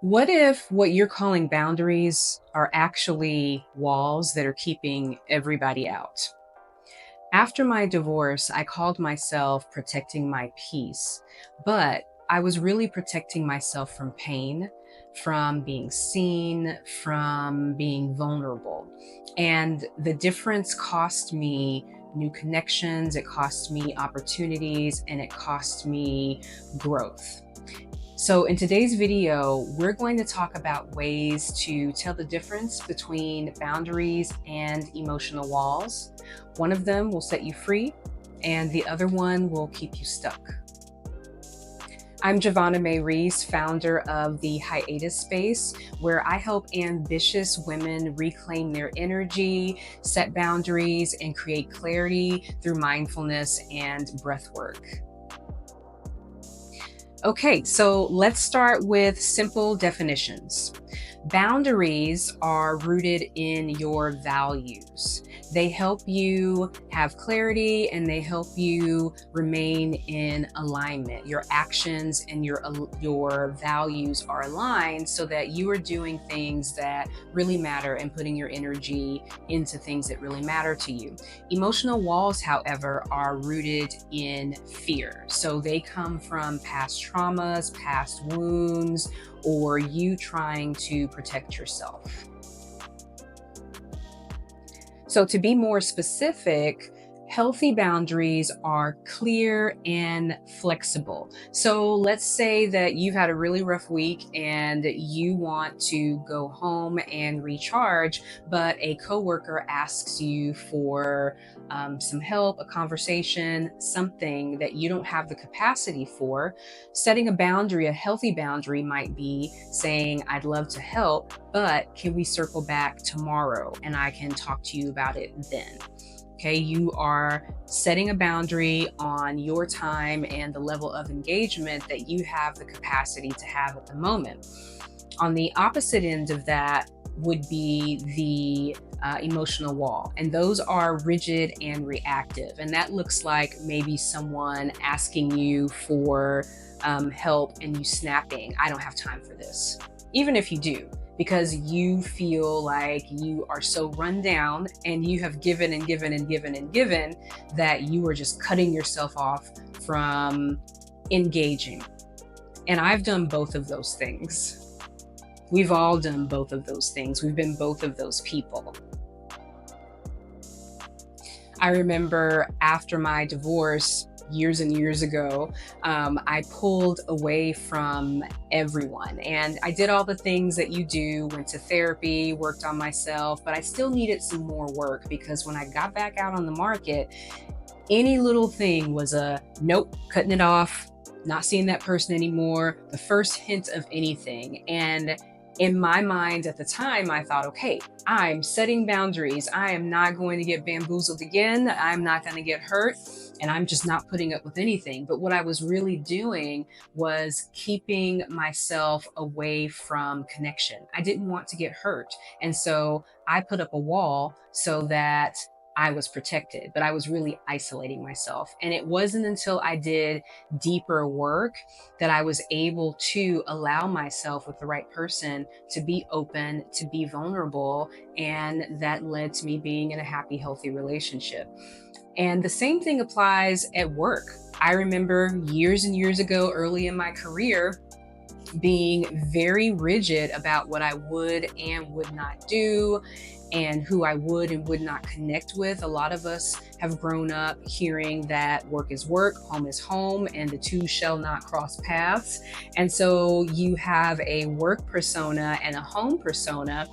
What if what you're calling boundaries are actually walls that are keeping everybody out? After my divorce, I called myself protecting my peace, but I was really protecting myself from pain, from being seen, from being vulnerable. And the difference cost me new connections, it cost me opportunities, and it cost me growth. So in today's video, we're going to talk about ways to tell the difference between boundaries and emotional walls. One of them will set you free, and the other one will keep you stuck. I'm Giovanna May Reese, founder of the Hiatus space, where I help ambitious women reclaim their energy, set boundaries, and create clarity through mindfulness and breathwork. Okay, so let's start with simple definitions. Boundaries are rooted in your values. They help you have clarity and they help you remain in alignment. Your actions and your values are aligned so that you are doing things that really matter and putting your energy into things that really matter to you. Emotional walls, however, are rooted in fear. So they come from past traumas, past wounds, or you trying to protect yourself. So to be more specific, healthy boundaries are clear and flexible. So let's say that you've had a really rough week and you want to go home and recharge, but a coworker asks you for some help, a conversation, something that you don't have the capacity for. Setting a boundary, a healthy boundary might be saying, I'd love to help, but can we circle back tomorrow and I can talk to you about it then? Okay, you are setting a boundary on your time and the level of engagement that you have the capacity to have at the moment. On the opposite end of that would be the emotional wall, and those are rigid and reactive. And that looks like maybe someone asking you for help and you snapping, I don't have time for this, even if you do, because you feel like you are so run down and you have given and given and given and given that you are just cutting yourself off from engaging. And I've done both of those things. We've all done both of those things. We've been both of those people. I remember after my divorce, years and years ago, I pulled away from everyone and I did all the things that you do, went to therapy, worked on myself, but I still needed some more work because when I got back out on the market, any little thing was a nope, cutting it off, not seeing that person anymore, the first hint of anything. And in my mind at the time, I thought, okay, I'm setting boundaries. I am not going to get bamboozled again. I'm not going to get hurt. And I'm just not putting up with anything. But what I was really doing was keeping myself away from connection. I didn't want to get hurt. And so I put up a wall so that I was protected, but I was really isolating myself. And it wasn't until I did deeper work that I was able to allow myself with the right person to be open, to be vulnerable. And that led to me being in a happy, healthy relationship. And the same thing applies at work. I remember years and years ago, early in my career, being very rigid about what I would and would not do and who I would and would not connect with. A lot of us have grown up hearing that work is work, home is home, and the two shall not cross paths. And so you have a work persona and a home persona.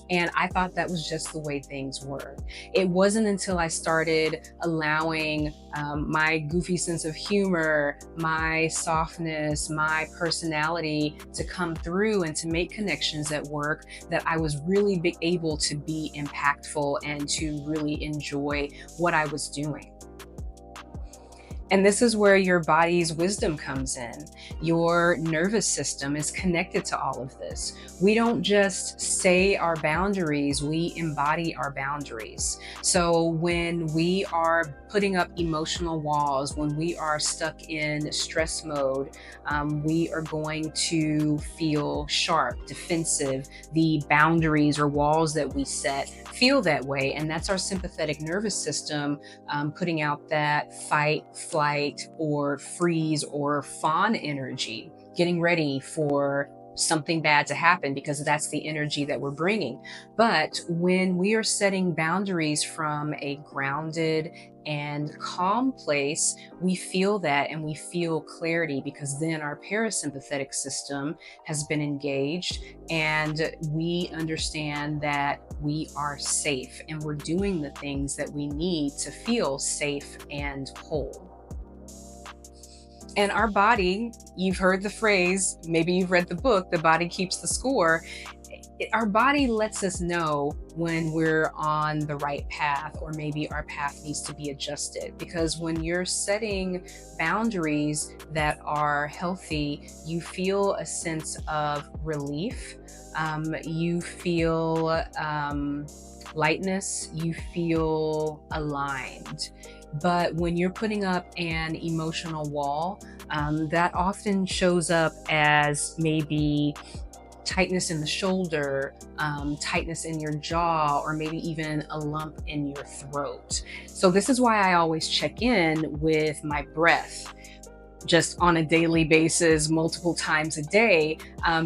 And I thought that was just the way things were. It wasn't until I started allowing my goofy sense of humor, my softness, my personality to come through and to make connections at work that I was really able to be impactful and to really enjoy what I was doing. And this is where your body's wisdom comes in. Your nervous system is connected to all of this. We don't just say our boundaries, we embody our boundaries. So when we are putting up emotional walls, when we are stuck in stress mode, we are going to feel sharp, defensive. The boundaries or walls that we set feel that way. And that's our sympathetic nervous system putting out that fight, flight, or freeze or fawn energy, getting ready for something bad to happen because that's the energy that we're bringing. But when we are setting boundaries from a grounded and calm place, we feel that and we feel clarity because then our parasympathetic system has been engaged and we understand that we are safe and we're doing the things that we need to feel safe and whole. And our body, you've heard the phrase, maybe you've read the book, The Body Keeps the Score. Our body lets us know when we're on the right path or maybe our path needs to be adjusted. Because when you're setting boundaries that are healthy, you feel a sense of relief. You feel lightness. You feel aligned. But when you're putting up an emotional wall, that often shows up as maybe tightness in the shoulder, tightness in your jaw, or maybe even a lump in your throat. So, this is why I always check in with my breath just on a daily basis, multiple times a day,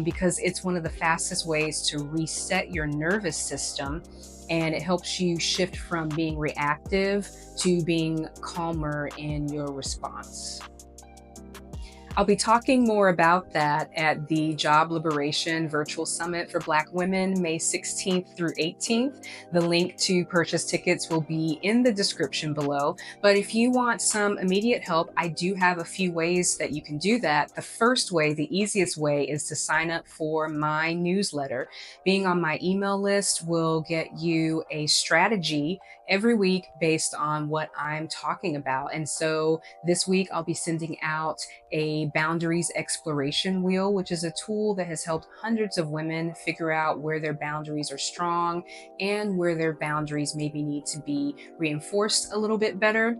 because it's one of the fastest ways to reset your nervous system. And it helps you shift from being reactive to being calmer in your response. I'll be talking more about that at the Job Liberation Virtual Summit for Black Women, May 16th through 18th. The link to purchase tickets will be in the description below. But if you want some immediate help, I do have a few ways that you can do that. The first way, the easiest way, is to sign up for my newsletter. Being on my email list will get you a strategy every week based on what I'm talking about. And so this week, I'll be sending out a boundaries exploration wheel, which is a tool that has helped hundreds of women figure out where their boundaries are strong and where their boundaries maybe need to be reinforced a little bit better.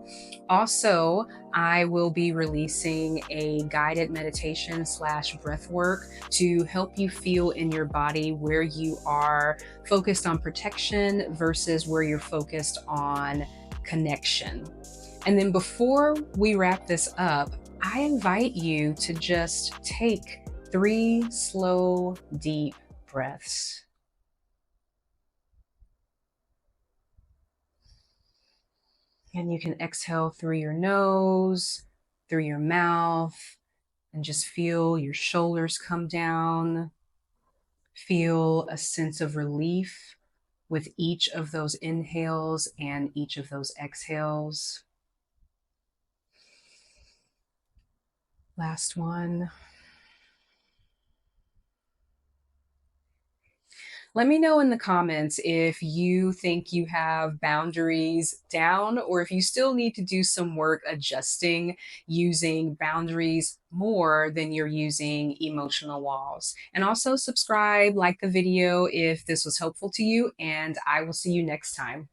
Also, I will be releasing a guided meditation slash breath work to help you feel in your body where you are focused on protection versus where you're focused on connection. And then before we wrap this up, I invite you to just take 3 slow, deep breaths. And you can exhale through your nose, through your mouth, and just feel your shoulders come down. Feel a sense of relief with each of those inhales and each of those exhales. Last one. Let me know in the comments if you think you have boundaries down or if you still need to do some work adjusting using boundaries more than you're using emotional walls. And also subscribe, like the video if this was helpful to you, and I will see you next time.